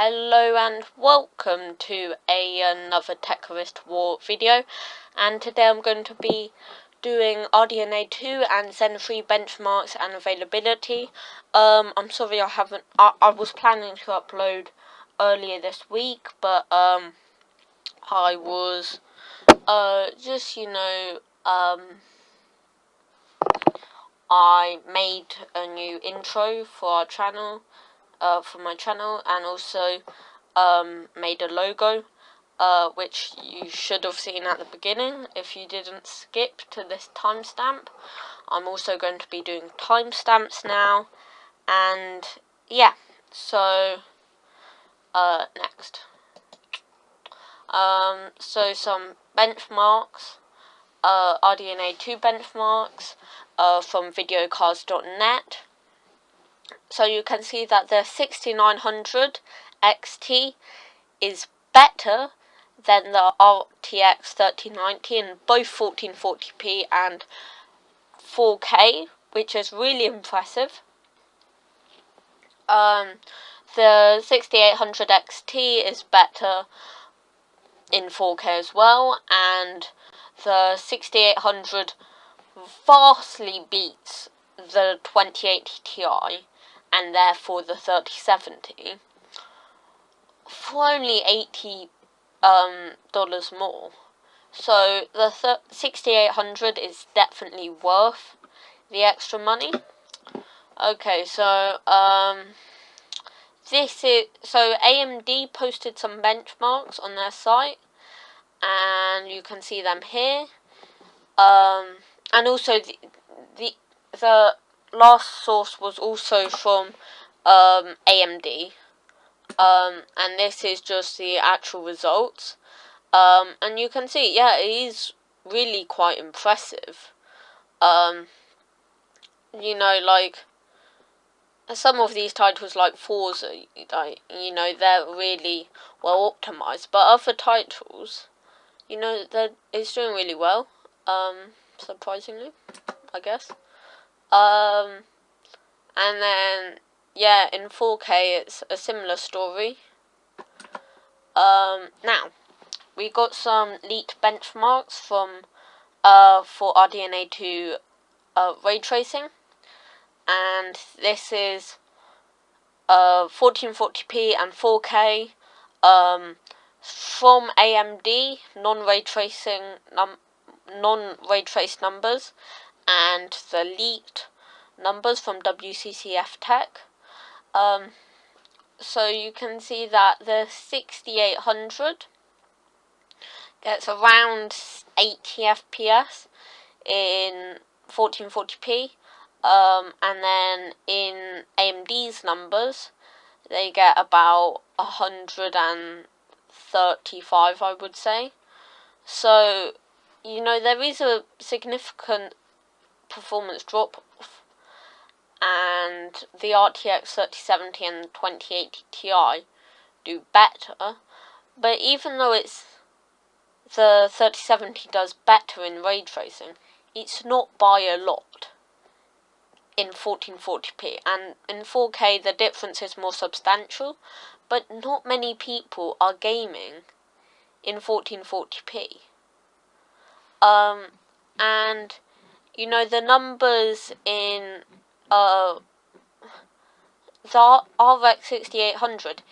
Hello and welcome to another Techurist War video, and today I'm going to be doing RDNA 2 and Zen 3 benchmarks and availability. I'm sorry I was planning to upload earlier this week, but I was I made a new intro for our channel, for my channel, and also made a logo, which you should have seen at the beginning if you didn't skip to this timestamp. I'm also going to be doing timestamps now, and yeah, so next. So some benchmarks, RDNA 2 benchmarks from videocars.net. So you can see that the 6900 XT is better than the RTX 3090 in both 1440p and 4K, which is really impressive. The 6800 XT is better in 4K as well, and the 6800 vastly beats the 2080 Ti and therefore the 3070 for only $80 more. So the 6800 is definitely worth the extra money. Okay, so AMD posted some benchmarks on their site, and you can see them here. And also the last source was also from AMD. And this is just the actual results. And you can see, yeah, it is really quite impressive. Like some of these titles, like Forza, they're really well optimized. But other titles, it's doing really well. Surprisingly, I guess. And then, yeah, in 4K it's a similar story. Now, we got some leaked benchmarks from for RDNA 2 ray tracing, and this is 1440p and 4K from AMD non-ray traced numbers, and the leaked numbers from WCCF Tech. So you can see that the 6800 gets around 80 FPS in 1440p, and then in AMD's numbers they get about 135, I would say. So there is a significant performance drop off, and the RTX 3070 and 2080 Ti do better. But even though the 3070 does better in ray tracing, it's not by a lot in 1440p, and in 4K the difference is more substantial, but not many people are gaming in 1440p. And the numbers in the RX 6800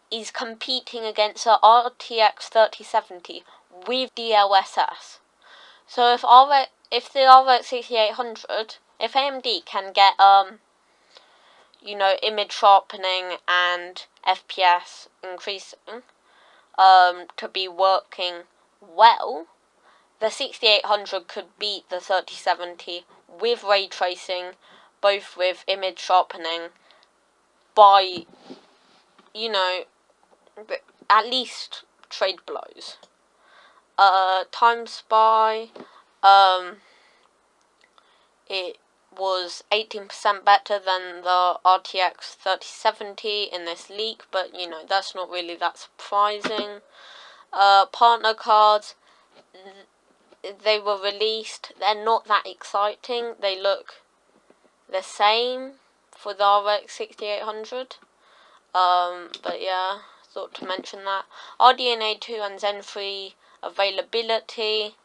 is competing against the RTX 3070 with DLSS. So if the RX 6800, if AMD can get image sharpening and FPS increasing to be working well, the 6800 could beat the 3070 with ray tracing, both with image sharpening, by at least trade blows. Time SPY, it was 18% better than the RTX 3070 in this leak, but that's not really that surprising. Partner cards, they were released. They're not that exciting. They look the same for the RX 6800. But yeah, thought to mention that. RDNA 2 and Zen 3 availability.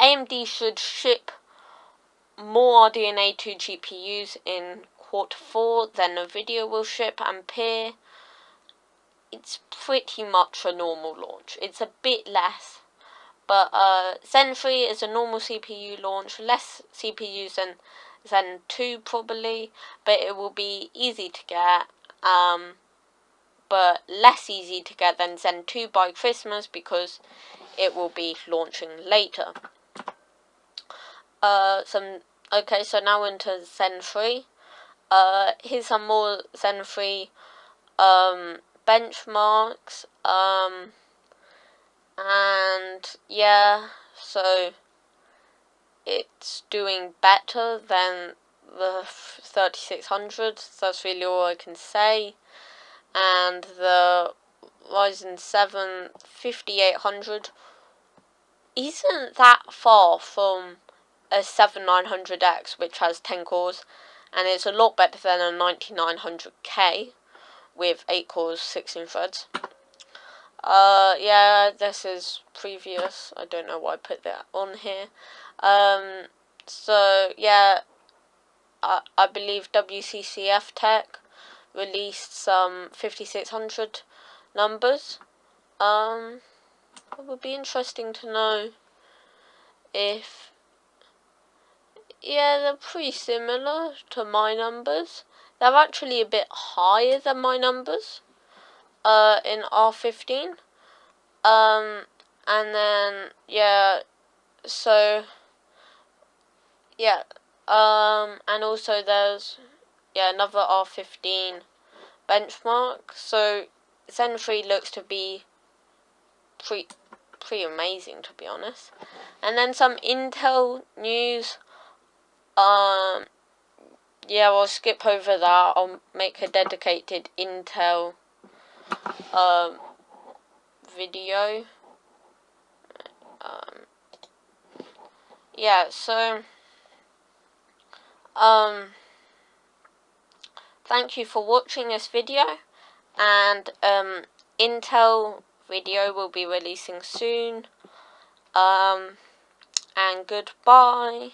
AMD should ship more RDNA 2 GPUs in Q4 than Nvidia will ship, and Ampere, it's pretty much a normal launch. It's a bit less, but Zen 3 is a normal CPU launch, less CPUs than Zen 2 probably, but it will be easy to get, but less easy to get than Zen 2 by Christmas because it will be launching later. Okay, so now into Zen 3. Here's some more Zen 3 benchmarks. And yeah, so it's doing better than the 3600s. That's really all I can say. And the Ryzen 7 5800 isn't that far from a 7900X, which has 10 cores, and it's a lot better than a 9900K with 8 cores, 16 threads. Yeah, this is previous. I don't know why I put that on here. So yeah, I believe WCCF Tech released some 5600 numbers. It would be interesting to know if, yeah, they're pretty similar to my numbers. They're actually a bit higher than my numbers in R15. And then, yeah, so, yeah, and also there's, yeah, another R15 benchmark. So Zen 3 looks to be pretty amazing, to be honest. And then some Intel news. Yeah, I'll skip over that. I'll make a dedicated Intel video. Yeah, so thank you for watching this video, and Intel video will be releasing soon. And goodbye.